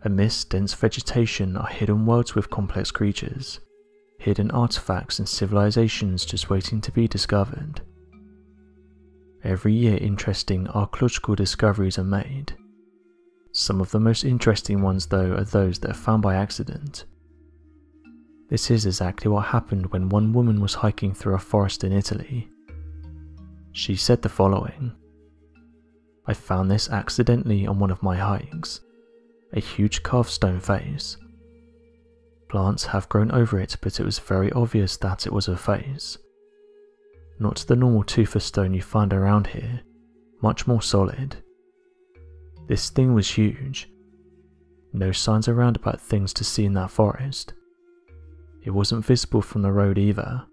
Amidst dense vegetation are hidden worlds with complex creatures, hidden artifacts and civilizations just waiting to be discovered. Every year interesting archaeological discoveries are made. Some of the most interesting ones though are those that are found by accident. This is exactly what happened when one woman was hiking through a forest in Italy. She said the following: "I found this accidentally on one of my hikes, a huge carved stone face. Plants have grown over it, but it was very obvious that it was a face. Not the normal tufa stone you find around here, much more solid. This thing was huge. No signs around about things to see in that forest. It wasn't visible from the road either.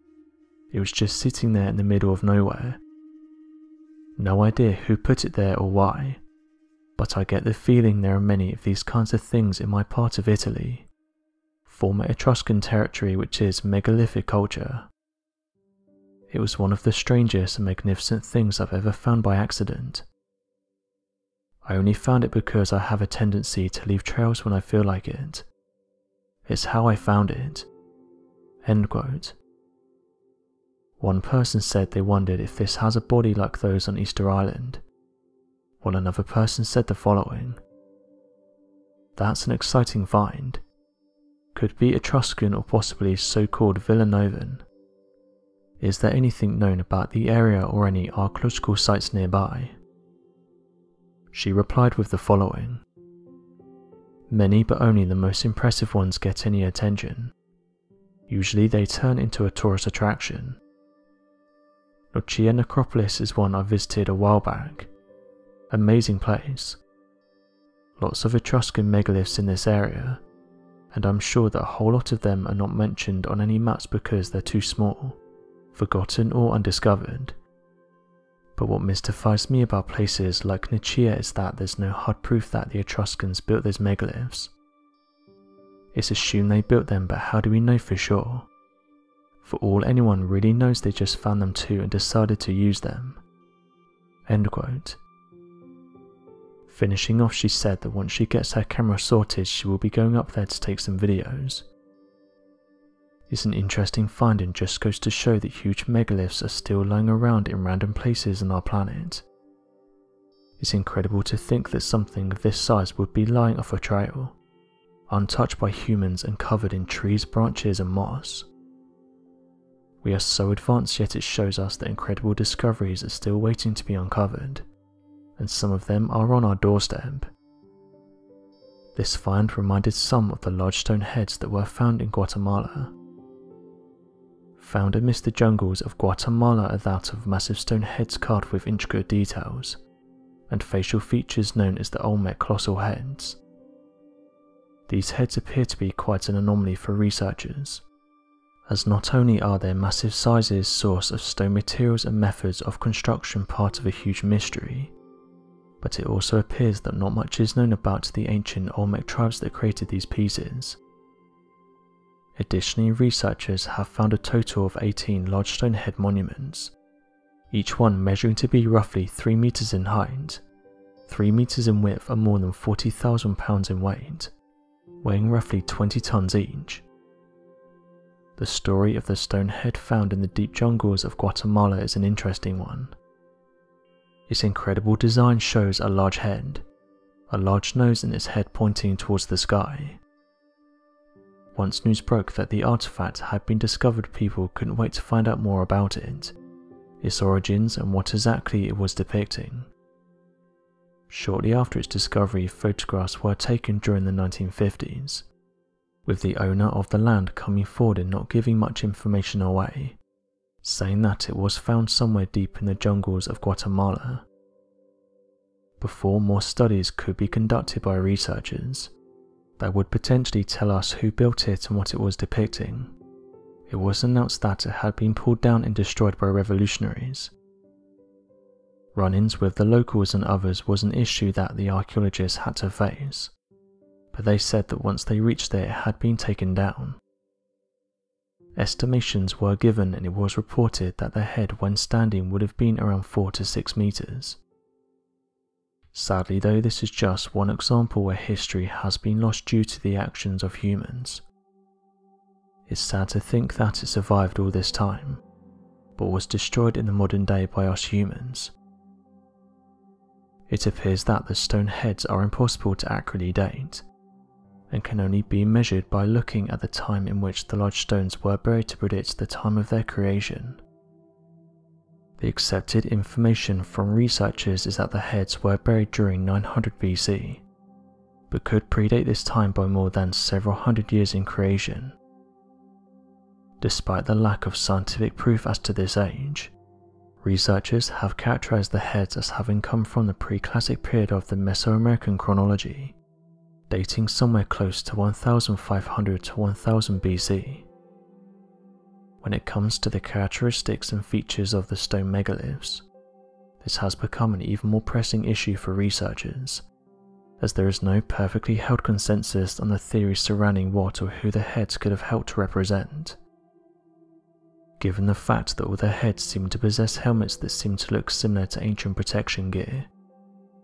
It was just sitting there in the middle of nowhere. No idea who put it there or why, but I get the feeling there are many of these kinds of things in my part of Italy, former Etruscan territory, which is megalithic culture. It was one of the strangest and magnificent things I've ever found by accident. I only found it because I have a tendency to leave trails when I feel like it. It's how I found it." End quote. One person said they wondered if this has a body like those on Easter Island, while another person said the following: "That's an exciting find. Could be Etruscan or possibly so-called Villanovan. Is there anything known about the area or any archaeological sites nearby?" She replied with the following: "Many, but only the most impressive ones get any attention. Usually they turn into a tourist attraction. Loch Necropolis is one I visited a while back. Amazing place. Lots of Etruscan megaliths in this area, and I'm sure that a whole lot of them are not mentioned on any maps because they're too small, forgotten or undiscovered. But what mystifies me about places like Nichia is that there's no hard proof that the Etruscans built those megaliths. It's assumed they built them, but how do we know for sure? For all anyone really knows, they just found them too and decided to use them." End quote. Finishing off, she said that once she gets her camera sorted, she will be going up there to take some videos. It's an interesting find and just goes to show that huge megaliths are still lying around in random places on our planet. It's incredible to think that something of this size would be lying off a trail, untouched by humans and covered in trees, branches and moss. We are so advanced, yet it shows us that incredible discoveries are still waiting to be uncovered, and some of them are on our doorstep. This find reminded some of the large stone heads that were found in Guatemala. Found amidst the jungles of Guatemala are that of massive stone heads carved with intricate details, and facial features known as the Olmec colossal heads. These heads appear to be quite an anomaly for researchers, as not only are their massive sizes source of stone materials and methods of construction part of a huge mystery, but it also appears that not much is known about the ancient Olmec tribes that created these pieces. Additionally, researchers have found a total of 18 large stone head monuments, each one measuring to be roughly 3 meters in height, 3 meters in width and more than 40,000 pounds in weight, weighing roughly 20 tons each. The story of the stone head found in the deep jungles of Guatemala is an interesting one. Its incredible design shows a large head, a large nose and its head pointing towards the sky. Once news broke that the artifact had been discovered, people couldn't wait to find out more about it, its origins and what exactly it was depicting. Shortly after its discovery, photographs were taken during the 1950s, with the owner of the land coming forward and not giving much information away, saying that it was found somewhere deep in the jungles of Guatemala. Before more studies could be conducted by researchers that would potentially tell us who built it and what it was depicting, it was announced that it had been pulled down and destroyed by revolutionaries. Run-ins with the locals and others was an issue that the archaeologists had to face, but they said that once they reached there it had been taken down. Estimations were given and it was reported that the head when standing would have been around 4 to 6 meters. Sadly though, this is just one example where history has been lost due to the actions of humans. It's sad to think that it survived all this time, but was destroyed in the modern day by us humans. It appears that the stone heads are impossible to accurately date, and can only be measured by looking at the time in which the large stones were buried to predict the time of their creation. The accepted information from researchers is that the heads were buried during 900 BC, but could predate this time by more than several hundred years in creation. Despite the lack of scientific proof as to this age, researchers have characterized the heads as having come from the pre-classic period of the Mesoamerican chronology, dating somewhere close to 1500 to 1000 BC. When it comes to the characteristics and features of the stone megaliths, this has become an even more pressing issue for researchers, as there is no perfectly held consensus on the theories surrounding what or who the heads could have helped to represent. Given the fact that all the heads seem to possess helmets that seem to look similar to ancient protection gear,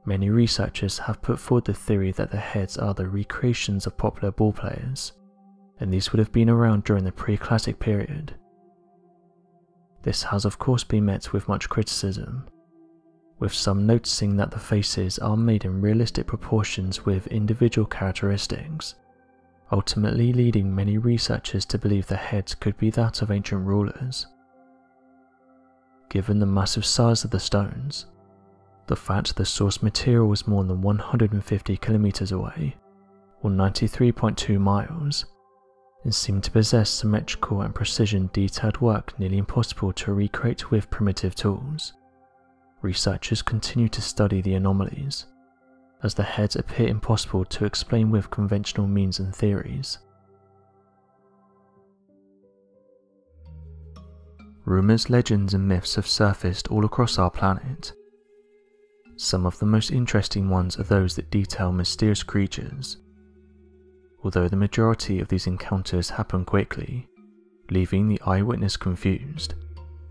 many researchers have put forward the theory that the heads are the recreations of popular ball players, and these would have been around during the pre-classic period. This has of course been met with much criticism, with some noticing that the faces are made in realistic proportions with individual characteristics, ultimately leading many researchers to believe the heads could be that of ancient rulers. Given the massive size of the stones, the fact the source material was more than 150 kilometers away, or 93.2 miles, and seemed to possess symmetrical and precision detailed work nearly impossible to recreate with primitive tools, researchers continue to study the anomalies, as the heads appear impossible to explain with conventional means and theories. Rumours, legends and myths have surfaced all across our planet. Some of the most interesting ones are those that detail mysterious creatures. Although the majority of these encounters happen quickly, leaving the eyewitness confused,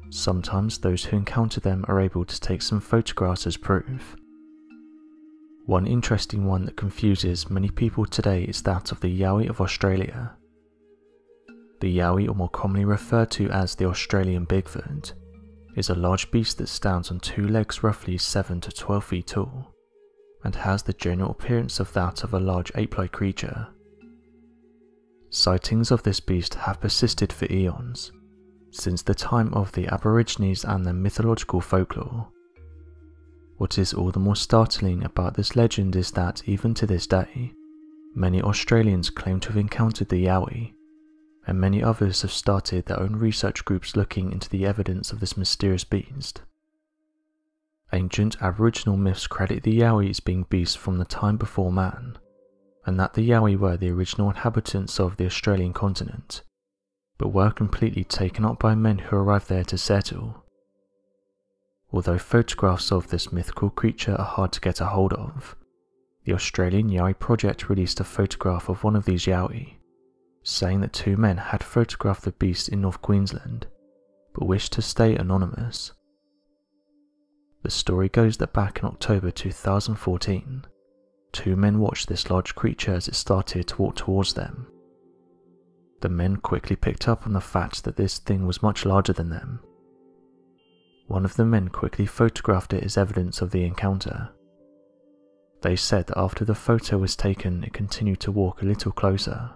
sometimes those who encounter them are able to take some photographs as proof. One interesting one that confuses many people today is that of the Yaoi of Australia. The Yaoi, or more commonly referred to as the Australian Bigfoot, is a large beast that stands on two legs roughly 7 to 12 feet tall, and has the general appearance of that of a large ape-like creature. Sightings of this beast have persisted for eons, since the time of the Aborigines and their mythological folklore. What is all the more startling about this legend is that even to this day, many Australians claim to have encountered the Yaoi, and many others have started their own research groups looking into the evidence of this mysterious beast. Ancient Aboriginal myths credit the Yaoi as being beasts from the time before man, and that the Yaoi were the original inhabitants of the Australian continent, but were completely taken up by men who arrived there to settle. Although photographs of this mythical creature are hard to get a hold of, the Australian Yaoi Project released a photograph of one of these Yaoi, saying that two men had photographed the beast in North Queensland, but wished to stay anonymous. The story goes that back in October 2014, two men watched this large creature as it started to walk towards them. The men quickly picked up on the fact that this thing was much larger than them. One of the men quickly photographed it as evidence of the encounter. They said that after the photo was taken, it continued to walk a little closer.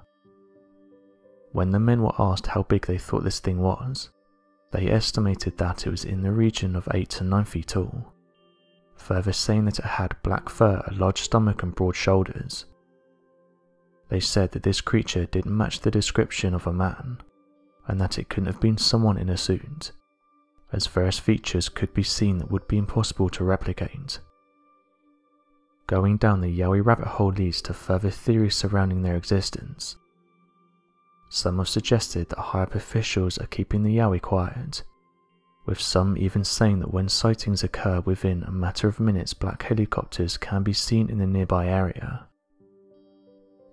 When the men were asked how big they thought this thing was, they estimated that it was in the region of 8 to 9 feet tall, further saying that it had black fur, a large stomach and broad shoulders. They said that this creature didn't match the description of a man, and that it couldn't have been someone in a suit, as various features could be seen that would be impossible to replicate. Going down the Yaoi rabbit hole leads to further theories surrounding their existence. Some have suggested that high-up officials are keeping the Yaoi quiet, with some even saying that when sightings occur within a matter of minutes, black helicopters can be seen in the nearby area.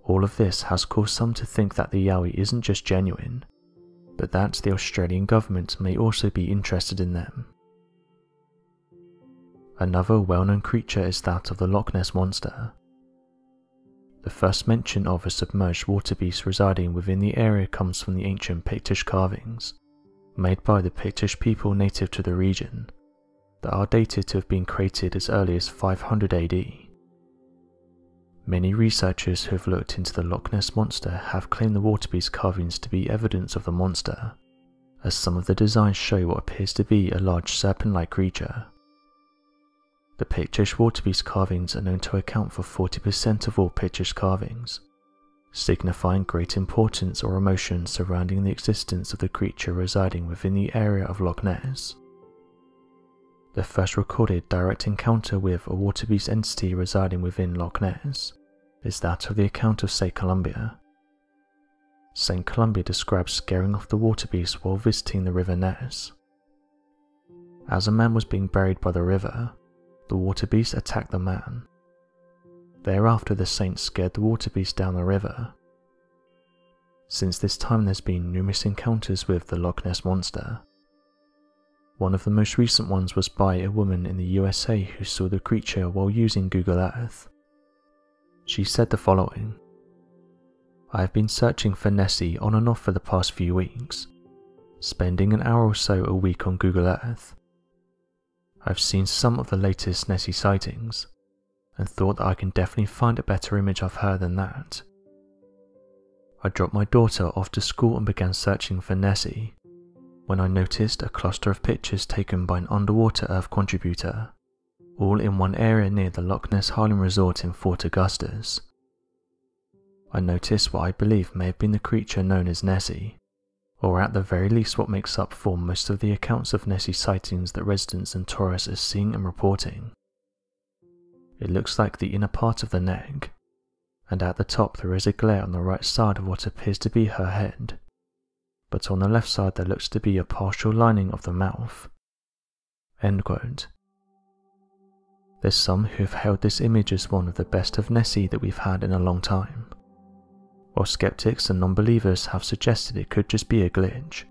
All of this has caused some to think that the Yaoi isn't just genuine, but that the Australian government may also be interested in them. Another well-known creature is that of the Loch Ness Monster. The first mention of a submerged water beast residing within the area comes from the ancient Pictish carvings, made by the Pictish people native to the region, that are dated to have been created as early as 500 AD. Many researchers who have looked into the Loch Ness Monster have claimed the water beast carvings to be evidence of the monster, as some of the designs show what appears to be a large serpent-like creature. The Pictish water beast carvings are known to account for 40% of all Pictish carvings, signifying great importance or emotion surrounding the existence of the creature residing within the area of Loch Ness. The first recorded direct encounter with a water beast entity residing within Loch Ness is that of the account of St. Columba. St. Columba describes scaring off the water beast while visiting the river Ness. As a man was being buried by the river, the water beast attacked the man. Thereafter the saint scared the water beast down the river. Since this time there's been numerous encounters with the Loch Ness Monster. One of the most recent ones was by a woman in the USA who saw the creature while using Google Earth. She said the following: "I have been searching for Nessie on and off for the past few weeks, spending an hour or so a week on Google Earth. I've seen some of the latest Nessie sightings, and thought that I can definitely find a better image of her than that. I dropped my daughter off to school and began searching for Nessie, when I noticed a cluster of pictures taken by an underwater Earth contributor, all in one area near the Loch Ness Highland Resort in Fort Augustus. I noticed what I believe may have been the creature known as Nessie, or at the very least what makes up for most of the accounts of Nessie sightings that residents and tourists are seeing and reporting. It looks like the inner part of the neck, and at the top there is a glare on the right side of what appears to be her head, but on the left side there looks to be a partial lining of the mouth." End quote. There's some who have hailed this image as one of the best of Nessie that we've had in a long time, while skeptics and non-believers have suggested it could just be a glitch,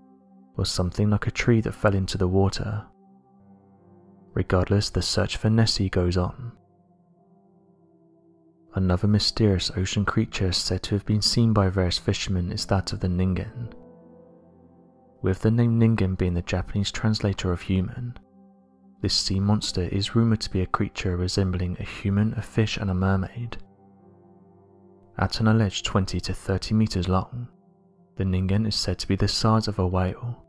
or something like a tree that fell into the water. Regardless, the search for Nessie goes on. Another mysterious ocean creature said to have been seen by various fishermen is that of the ningen. With the name ningen being the Japanese translator of human, this sea monster is rumoured to be a creature resembling a human, a fish and a mermaid. At an alleged 20 to 30 meters long, the ningen is said to be the size of a whale.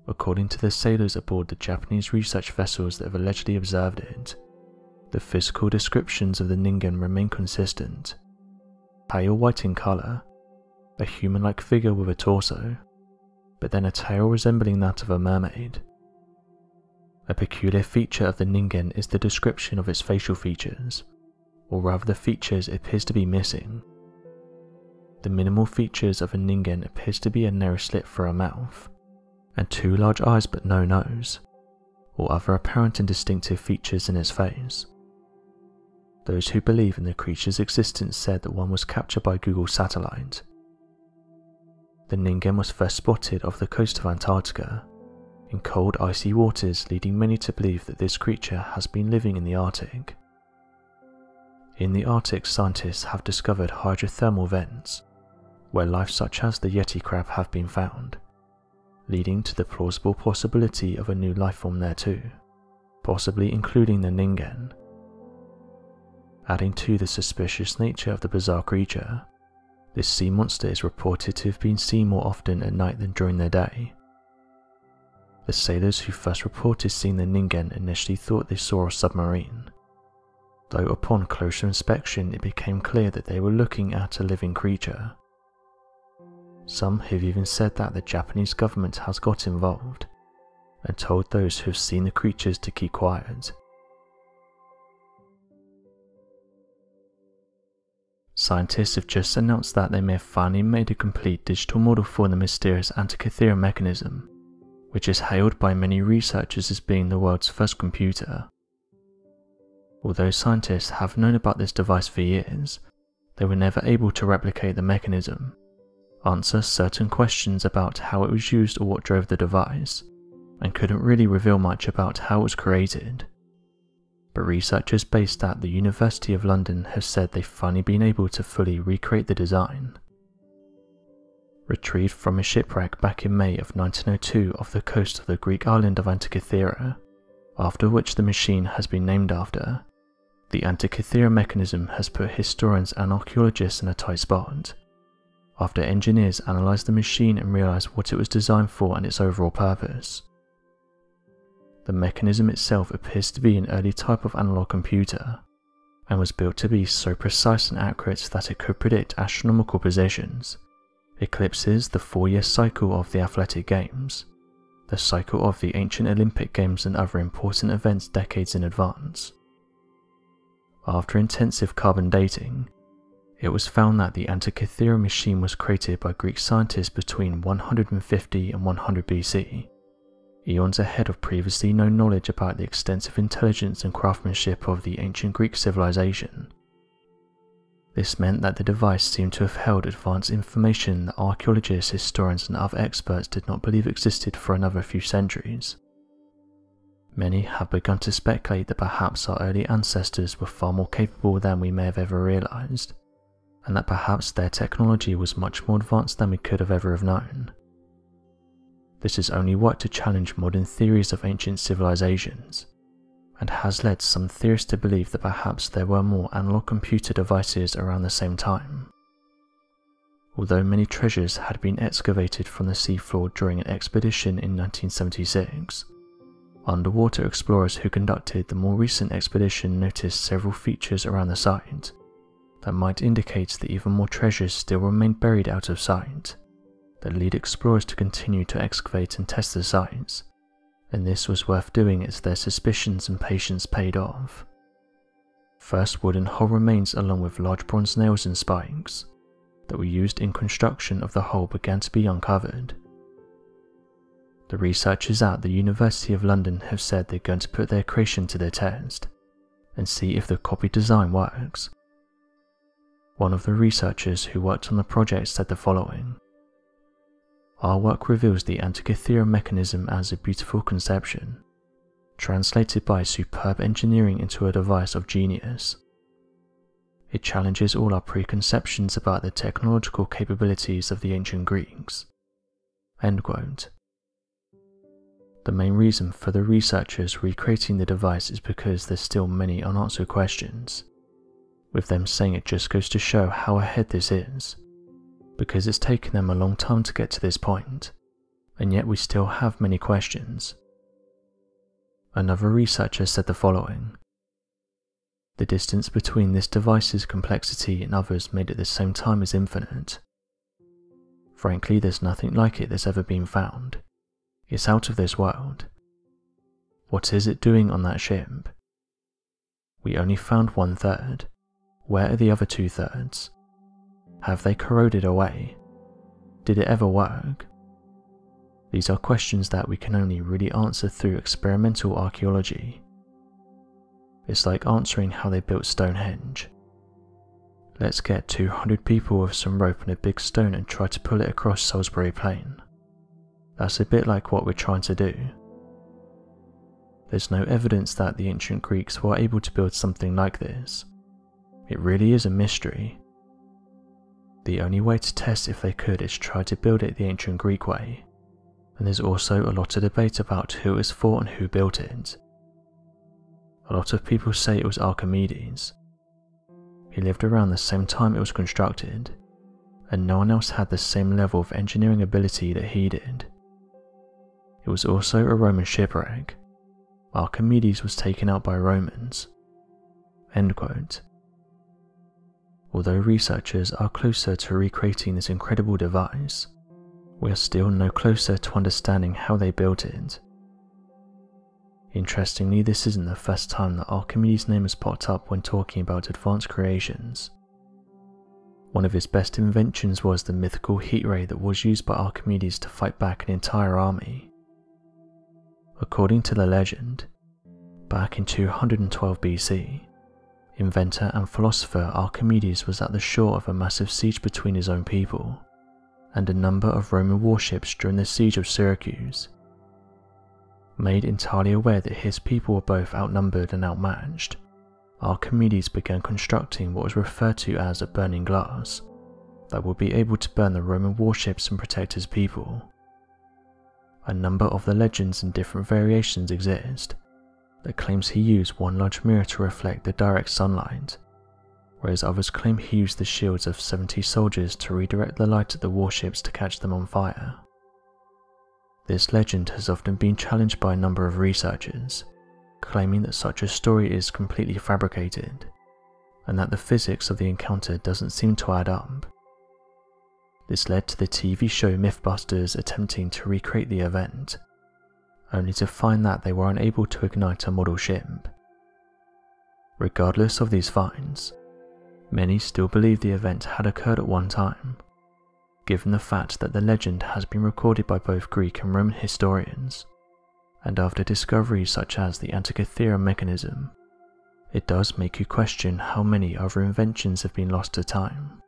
According to the sailors aboard the Japanese research vessels that have allegedly observed it, the physical descriptions of the ningen remain consistent: pale white in colour, a human-like figure with a torso, but then a tail resembling that of a mermaid. A peculiar feature of the ningen is the description of its facial features, or rather the features it appears to be missing. The minimal features of a ningen appears to be a narrow slit for a mouth, and two large eyes but no nose, or other apparent and distinctive features in its face. Those who believe in the creature's existence said that one was captured by Google satellite. The ningen was first spotted off the coast of Antarctica, in cold icy waters, leading many to believe that this creature has been living in the Arctic. In the Arctic, scientists have discovered hydrothermal vents, where life such as the Yeti crab have been found, leading to the plausible possibility of a new life form there too, possibly including the ningen. Adding to the suspicious nature of the bizarre creature, this sea monster is reported to have been seen more often at night than during the day. The sailors who first reported seeing the ningen initially thought they saw a submarine, though upon closer inspection it became clear that they were looking at a living creature. Some have even said that the Japanese government has got involved, and told those who have seen the creatures to keep quiet. Scientists have just announced that they may have finally made a complete digital model for the mysterious Antikythera mechanism, which is hailed by many researchers as being the world's first computer. Although scientists have known about this device for years, they were never able to replicate the mechanism, answer certain questions about how it was used or what drove the device, and couldn't really reveal much about how it was created. but researchers based at the University of London have said they've finally been able to fully recreate the design. Retrieved from a shipwreck back in May of 1902 off the coast of the Greek island of Antikythera, after which the machine has been named after, the Antikythera mechanism has put historians and archaeologists in a tight spot, after engineers analysed the machine and realised what it was designed for and its overall purpose. The mechanism itself appears to be an early type of analog computer, and was built to be so precise and accurate that it could predict astronomical positions, eclipses, the 4-year cycle of the athletic games, the cycle of the ancient Olympic Games and other important events decades in advance. After intensive carbon dating, it was found that the Antikythera machine was created by Greek scientists between 150 and 100 BC, eons ahead of previously known knowledge about the extensive intelligence and craftsmanship of the ancient Greek civilization. This meant that the device seemed to have held advanced information that archaeologists, historians and other experts did not believe existed for another few centuries. Many have begun to speculate that perhaps our early ancestors were far more capable than we may have ever realised, and that perhaps their technology was much more advanced than we could have ever have known. This has only worked to challenge modern theories of ancient civilizations, and has led some theorists to believe that perhaps there were more analog computer devices around the same time. Although many treasures had been excavated from the seafloor during an expedition in 1976, underwater explorers who conducted the more recent expedition noticed several features around the site that might indicate that even more treasures still remained buried out of sight, that lead explorers to continue to excavate and test the sites, and this was worth doing as their suspicions and patience paid off. First, wooden hull remains along with large bronze nails and spikes that were used in construction of the hull began to be uncovered. The researchers at the University of London have said they're going to put their creation to the test and see if the copied design works. One of the researchers who worked on the project said the following: "Our work reveals the Antikythera mechanism as a beautiful conception, translated by superb engineering into a device of genius. It challenges all our preconceptions about the technological capabilities of the ancient Greeks." End quote. The main reason for the researchers recreating the device is because there's still many unanswered questions, with them saying it just goes to show how ahead this is, because it's taken them a long time to get to this point, and yet we still have many questions. Another researcher said the following: "The distance between this device's complexity and others made at the same time is infinite. Frankly, there's nothing like it that's ever been found. It's out of this world. What is it doing on that ship? We only found 1/3. Where are the other 2/3? Have they corroded away? Did it ever work?" These are questions that we can only really answer through experimental archaeology. It's like answering how they built Stonehenge. Let's get 200 people with some rope and a big stone and try to pull it across Salisbury Plain. That's a bit like what we're trying to do. There's no evidence that the ancient Greeks were able to build something like this. It really is a mystery. The only way to test if they could is try to build it the ancient Greek way, and there's also a lot of debate about who it was for and who built it. A lot of people say it was Archimedes. He lived around the same time it was constructed, and no one else had the same level of engineering ability that he did. It was also a Roman shipwreck. Archimedes was taken out by Romans." End quote. Although researchers are closer to recreating this incredible device, we are still no closer to understanding how they built it. Interestingly, this isn't the first time that Archimedes' name has popped up when talking about advanced creations. One of his best inventions was the mythical heat ray that was used by Archimedes to fight back an entire army. According to the legend, back in 212 BC, inventor and philosopher Archimedes was at the shore of a massive siege between his own people and a number of Roman warships during the siege of Syracuse. Made entirely aware that his people were both outnumbered and outmatched, Archimedes began constructing what was referred to as a burning glass that would be able to burn the Roman warships and protect his people. A number of the legends and different variations exist that claims he used one large mirror to reflect the direct sunlight, whereas others claim he used the shields of 70 soldiers to redirect the light at the warships to catch them on fire. This legend has often been challenged by a number of researchers, claiming that such a story is completely fabricated, and that the physics of the encounter doesn't seem to add up. This led to the TV show Mythbusters attempting to recreate the event, only to find that they were unable to ignite a model ship. Regardless of these finds, many still believe the event had occurred at one time, given the fact that the legend has been recorded by both Greek and Roman historians, and after discoveries such as the Antikythera mechanism, it does make you question how many other inventions have been lost to time.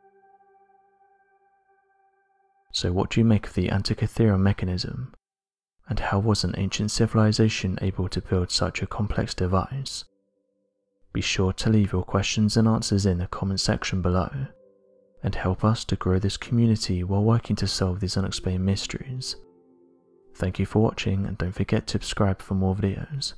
So what do you make of the Antikythera mechanism, and how was an ancient civilization able to build such a complex device? Be sure to leave your questions and answers in the comment section below, and help us to grow this community while working to solve these unexplained mysteries. Thank you for watching, and don't forget to subscribe for more videos.